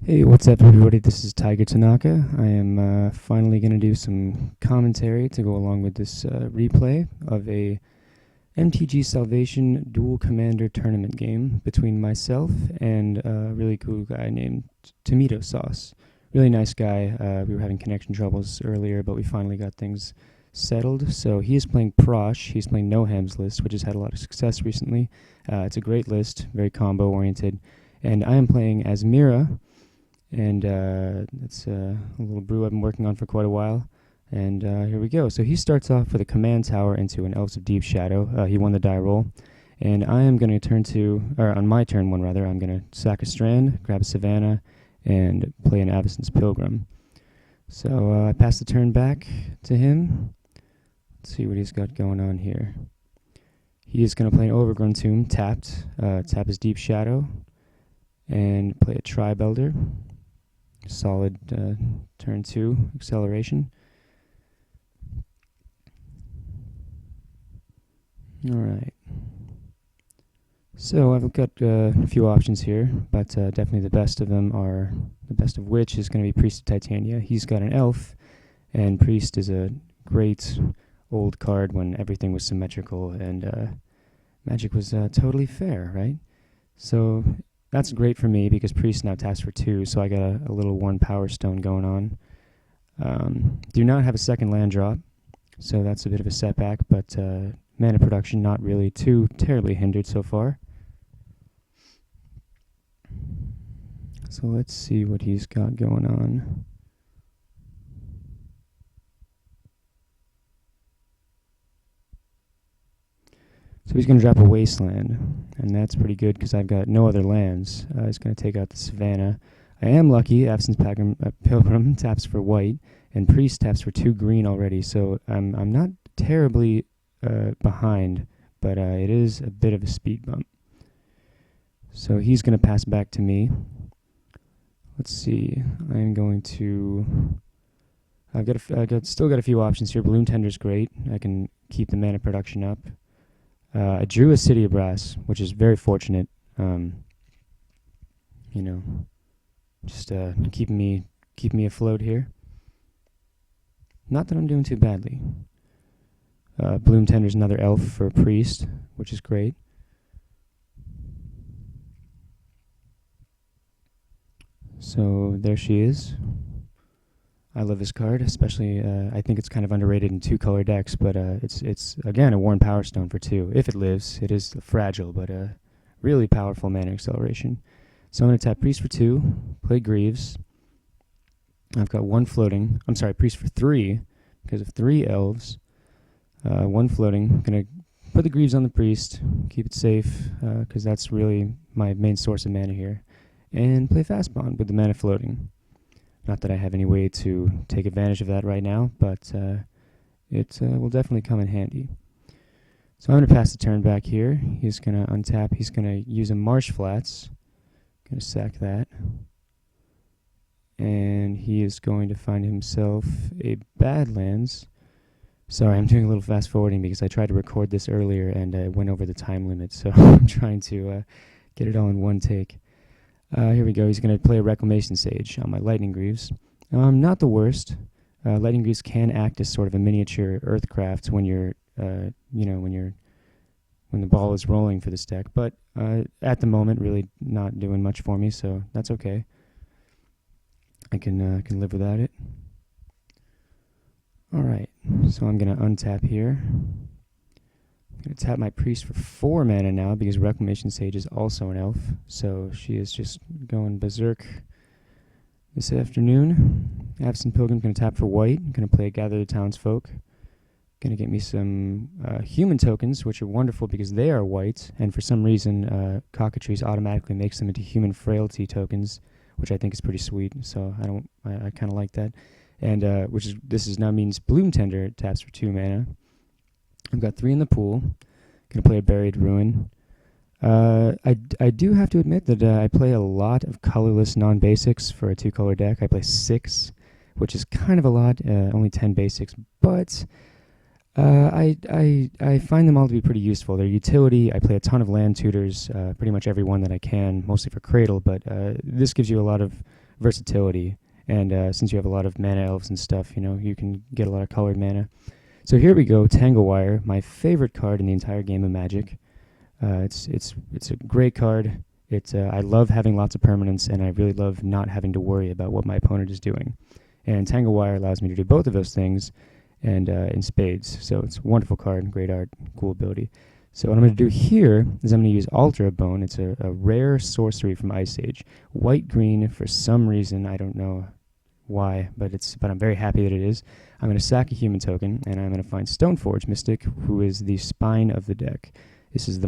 Hey, what's up, everybody? This is Tiger Tanaka. I am finally going to do some commentary to go along with this replay of a MTGSalvation Duel Commander tournament game between myself and a really cool guy named Tomeetosauce. Really nice guy. We were having connection troubles earlier, but we finally got things settled. So he is playing Prossh. He's playing No Ham's list, which has had a lot of success recently. It's a great list, very combo-oriented. And I am playing Asmira. And it's a little brew I've been working on for quite a while. And here we go. So he starts off with a command tower into an Elves of Deep Shadow. He won the die roll. And I am going to turn to, or on my turn one rather, I'm going to sack a Strand, grab a Savannah, and play an Avacyn's Pilgrim. So I pass the turn back to him. Let's see what he's got going on here. He is going to play an Overgrown Tomb, tapped. Tap his Deep Shadow, and play a Tribe Elder. Solid turn 2 acceleration. Alright. So I've got a few options here, but definitely the best of them are, the best of which is going to be Priest of Titania. He's got an elf, and Priest is a great old card when everything was symmetrical and Magic was totally fair, right? So that's great for me because Priest now taps for 2, so I got a little 1 Power Stone going on. Do not have a second land drop, so that's a bit of a setback, but mana production not really too terribly hindered so far. So let's see what he's got going on. So he's going to drop a Wasteland, and that's pretty good because I've got no other lands. He's going to take out the Savannah. I am lucky. Avacyn's Pilgrim taps for white, and Priest taps for 2 green already, so I'm not terribly behind, but it is a bit of a speed bump. So he's going to pass back to me. Let's see. I'm going to... I've still got a few options here. Bloom Tender's great. I can keep the mana production up. I drew a City of Brass, which is very fortunate. You know, just keeping me afloat here. Not that I'm doing too badly. Bloom Tender's another elf for a Priest, which is great. So there she is. I love this card, especially I think it's kind of underrated in 2-color decks, but it's again a Worn Power Stone for 2. If it lives, it is fragile, but really powerful mana acceleration. So I'm going to tap Priest for 2, play Greaves. I've got 1 floating. I'm sorry, Priest for 3 because of 3 elves. 1 floating. I'm going to put the Greaves on the Priest, keep it safe because that's really my main source of mana here, and play Fast Bond with the mana floating. Not that I have any way to take advantage of that right now, but it will definitely come in handy. So I'm going to pass the turn back here. He's going to untap. He's going to use a Marsh Flats. Going to sack that. And he is going to find himself a Badlands. Sorry, I'm doing a little fast forwarding because I tried to record this earlier and I went over the time limit, so I'm trying to get it all in one take. Here we go. He's going to play a Reclamation Sage on my Lightning Greaves. Not the worst. Lightning Greaves can act as sort of a miniature Earthcraft when you're, when the ball is rolling for this deck. But at the moment, really not doing much for me, so that's okay. I can live without it. All right. So I'm going to untap here. I'm going to tap my Priest for 4 mana now because Reclamation Sage is also an elf. So she is just going berserk this afternoon. Avacyn's Pilgrim going to tap for white. I'm going to play Gather the Townsfolk. Going to get me some human tokens, which are wonderful because they are white. And for some reason, Cockatrice automatically makes them into human frailty tokens, which I think is pretty sweet. So I kind of like that. And this now means Bloom Tender taps for 2 mana. I've got 3 in the pool. Gonna play a Buried Ruin. I do have to admit that I play a lot of colorless non-basics for a 2-color deck. I play 6, which is kind of a lot. Only 10 basics, but I find them all to be pretty useful. Their utility. I play a ton of land tutors, pretty much every one that I can, mostly for Cradle. But this gives you a lot of versatility. And since you have a lot of mana elves and stuff, you can get a lot of colored mana. So here we go, Tanglewire, my favorite card in the entire game of Magic. It's a great card. I love having lots of permanents, and I really love not having to worry about what my opponent is doing. And Tanglewire allows me to do both of those things, and in spades. So it's a wonderful card, great art, cool ability. So what I'm going to do here is I'm going to use Altar of Bone. It's a rare sorcery from Ice Age. White-green for some reason, I don't know why, but I'm very happy that it is. I'm going to sack a human token, and I'm going to find Stoneforge Mystic, who is the spine of the deck. This is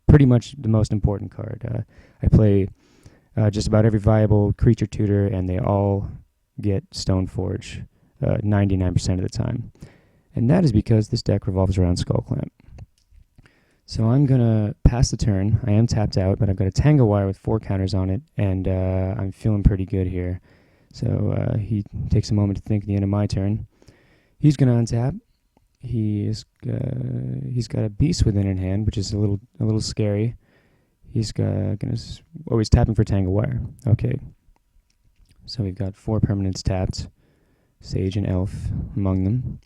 pretty much the most important card. I play just about every viable creature tutor, and they all get Stoneforge 99% of the time. And that is because this deck revolves around Skullclamp. So I'm going to pass the turn. I am tapped out, but I've got a Tanglewire with 4 counters on it, and I'm feeling pretty good here. So he takes a moment to think at the end of my turn. He's going to untap. He's got a Beast Within in hand, which is a little scary. He's he's tapping for Tanglewire. Okay. So we've got 4 permanents tapped, Sage and Elf among them.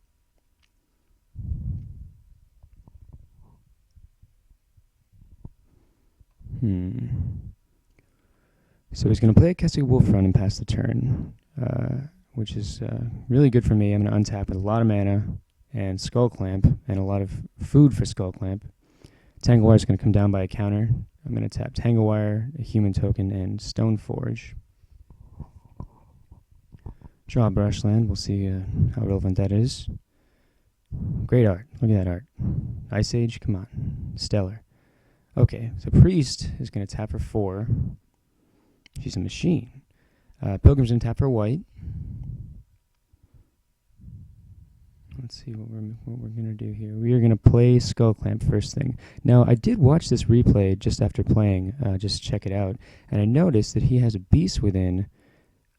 So he's going to play a Kessig Wolfrun and pass the turn, which is really good for me. I'm going to untap with a lot of mana and Skullclamp and a lot of food for Skullclamp. Tanglewire is going to come down by a counter. I'm going to tap Tanglewire, a human token, and Stoneforge. Draw a Brushland. We'll see how relevant that is. Great art. Look at that art. Ice Age, come on. Stellar. Okay, so Priest is going to tap for 4. She's a machine. Pilgrim's going to tap for white. Let's see what we're going to do here. We are going to play Skullclamp first thing. Now, I did watch this replay just after playing, just check it out, and I noticed that he has a Beast Within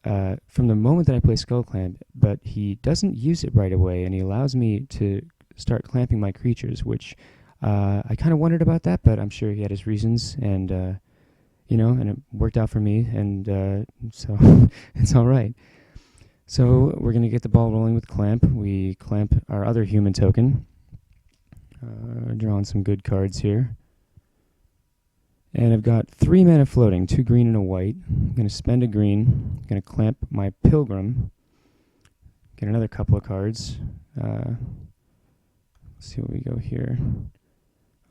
from the moment that I play Skullclamp, but he doesn't use it right away, and he allows me to start clamping my creatures, which I kind of wondered about that, but I'm sure he had his reasons, and and it worked out for me, and so it's all right. So we're going to get the ball rolling with Clamp. We clamp our other human token. Drawing some good cards here. And I've got 3 mana floating, 2 green and a white. I'm going to spend a green. I'm going to clamp my Pilgrim. Get another couple of cards. Let's see what we go here.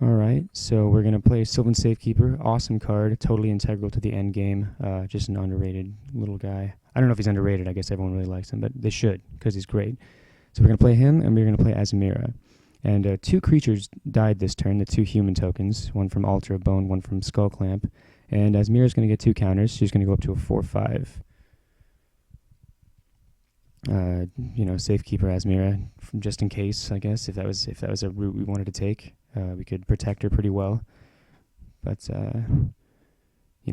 All right, so we're going to play Sylvan Safekeeper. Awesome card, totally integral to the end game. Just an underrated little guy. I don't know if he's underrated. I guess everyone really likes him, but they should because he's great. So we're going to play him, and we're going to play Asmira. And 2 creatures died this turn, the 2 human tokens, one from Altar of Bone, one from Skullclamp. And Asmira's going to get 2 counters. She's going to go up to a 4/5. Safekeeper Asmira, just in case, I guess, if that was a route we wanted to take. We could protect her pretty well, but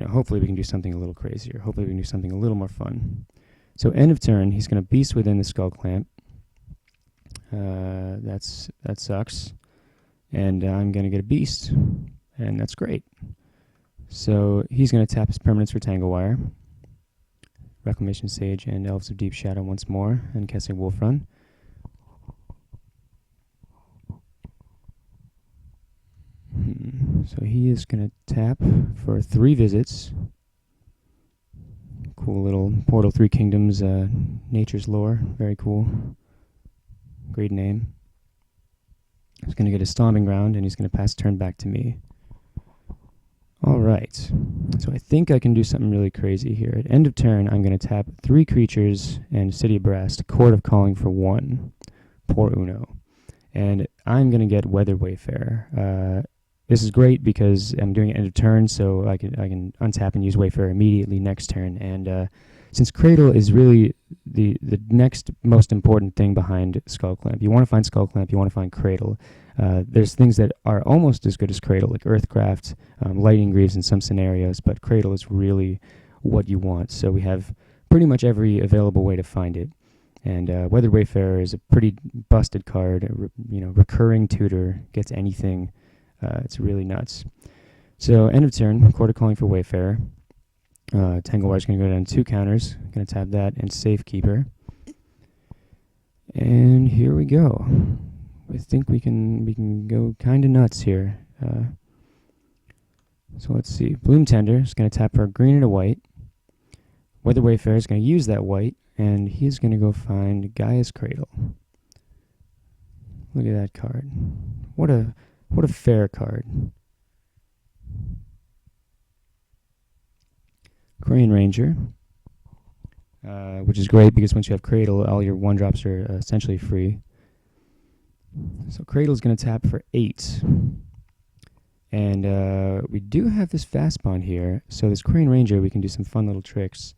hopefully we can do something a little crazier. Hopefully we can do something a little more fun. So end of turn, he's going to Beast Within the Skullclamp. That sucks, and I'm going to get a Beast, and that's great. So he's going to tap his permanents for Tanglewire, Reclamation Sage, and Elves of Deep Shadow once more, and Kessig Wolfrun. So he is going to tap for 3 visits. Cool little Portal 3 Kingdoms, Nature's Lore. Very cool. Great name. He's going to get a Stomping Ground, and he's going to pass turn back to me. All right. So I think I can do something really crazy here. At end of turn, I'm going to tap 3 creatures and City of Brass, Court of Calling for 1. Poor Uno. And I'm going to get Weather Wayfarer. This is great because I'm doing it end of turn, so I can untap and use Wayfarer immediately next turn. And since Cradle is really the next most important thing behind Skullclamp, you want to find Skullclamp, you want to find Cradle. There's things that are almost as good as Cradle, like Earthcraft, Lightning Greaves in some scenarios, but Cradle is really what you want. So we have pretty much every available way to find it. And Weather Wayfarer is a pretty busted card. Recurring tutor, gets anything. It's really nuts. So end of turn, Court of Calling for Wayfarer. Tanglewire is going to go down 2 counters. Going to tap that and Safekeeper. And here we go. I think we can go kind of nuts here. So let's see. Bloom Tender is going to tap for a green and a white. Weather Wayfarer is going to use that white, and he's going to go find Gaia's Cradle. Look at that card. What a fair card. Crane Ranger, which is great because once you have Cradle, all your 1-drops are essentially free. So Cradle is going to tap for 8. And we do have this fast bond here. So this Crane Ranger, we can do some fun little tricks.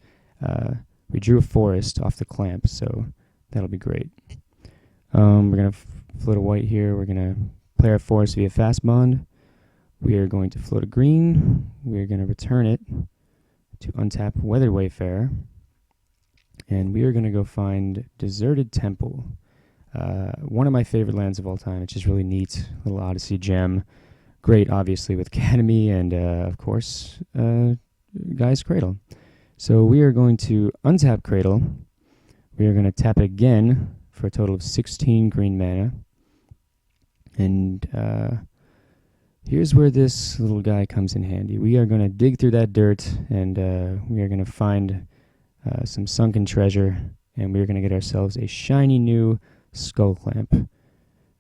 We drew a forest off the clamp, so that'll be great. We're going to float a white here. We're going to play our forest via fast bond. We are going to float a green. We are going to return it to untap Weather Wayfarer. And we are going to go find Deserted Temple. One of my favorite lands of all time. It's just really neat. Little Odyssey gem. Great, obviously, with Academy and, of course, Gaia's Cradle. So we are going to untap Cradle. We are going to tap it again for a total of 16 green mana. And here's where this little guy comes in handy. We are going to dig through that dirt, and we are going to find some sunken treasure, and we are going to get ourselves a shiny new Skull Clamp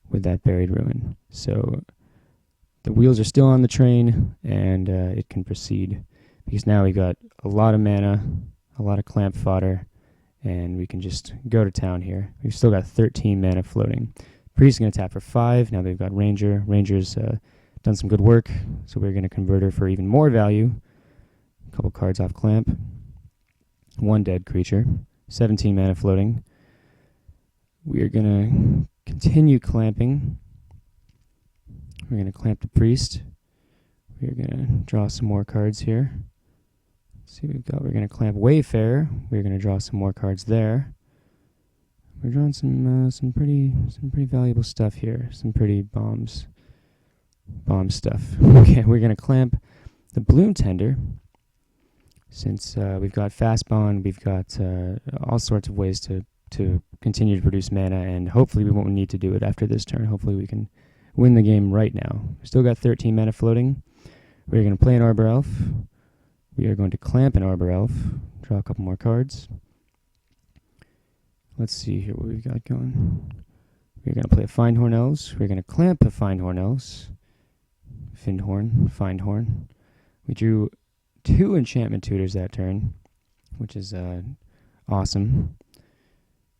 with that Buried Ruin. So the wheels are still on the train, and it can proceed. Because now we got a lot of mana, a lot of clamp fodder, and we can just go to town here. We've still got 13 mana floating. Priest is going to tap for 5. Now they've got Ranger. Ranger's done some good work, so we're going to convert her for even more value. A couple cards off clamp. 1 dead creature. 17 mana floating. We are going to continue clamping. We're going to clamp the Priest. We're going to draw some more cards here. Let's see what we've got. We're going to clamp Wayfarer. We're going to draw some more cards there. We're drawing some pretty valuable stuff here. Some pretty bomb stuff. Okay, we're going to clamp the Bloom Tender. Since we've got fast bond, we've got all sorts of ways to continue to produce mana, and hopefully we won't need to do it after this turn. Hopefully we can win the game right now. Still got 13 mana floating. We're going to play an Arbor Elf. We are going to clamp an Arbor Elf. Draw a couple more cards. Let's see here what we've got going. We're going to play a Findhorn Elves. We're going to clamp a Findhorn Elves. Findhorn. We drew 2 enchantment tutors that turn, which is awesome.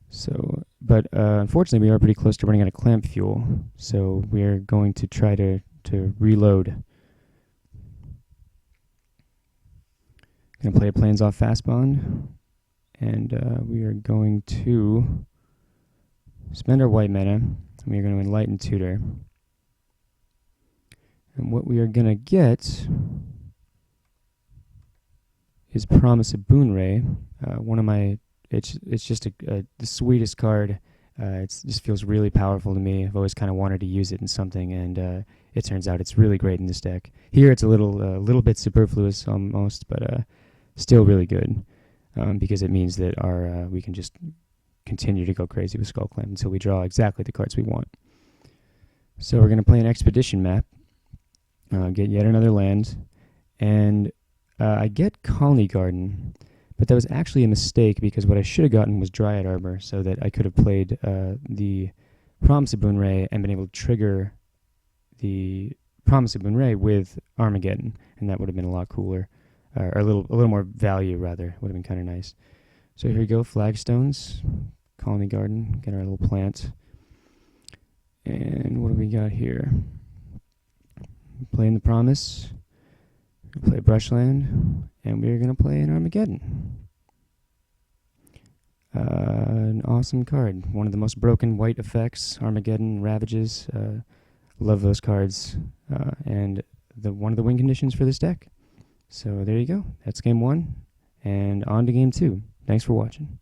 So, but unfortunately we are pretty close to running out of clamp fuel, so we're going to try to reload. Going to play a Plains off fast bond, and we are going to spend our white mana, and we are going to Enlighten Tutor. And what we are going to get is Promise of Boonray. One of my, it's just the sweetest card. It just feels really powerful to me. I've always kind of wanted to use it in something, and it turns out it's really great in this deck. Here it's a little bit superfluous almost, but still really good, because it means that we can just continue to go crazy with Skull Clamp until we draw exactly the cards we want. So we're going to play an Expedition map, get yet another land, and I get Colony Garden, but that was actually a mistake because what I should have gotten was Dryad Arbor, so that I could have played the Promise of Boonray and been able to trigger the Promise of Boonray with Armageddon, and that would have been a lot cooler, or a little more value rather. Would have been kind of nice. So here we go, Flagstones, Colony Garden, get our little plant, and what do we got here? Playing the Promise. We play Brushland, and we're going to play an Armageddon. An awesome card. One of the most broken white effects, Armageddon, Ravages. Love those cards. And one of the win conditions for this deck. So there you go. That's game 1, and on to game 2. Thanks for watching.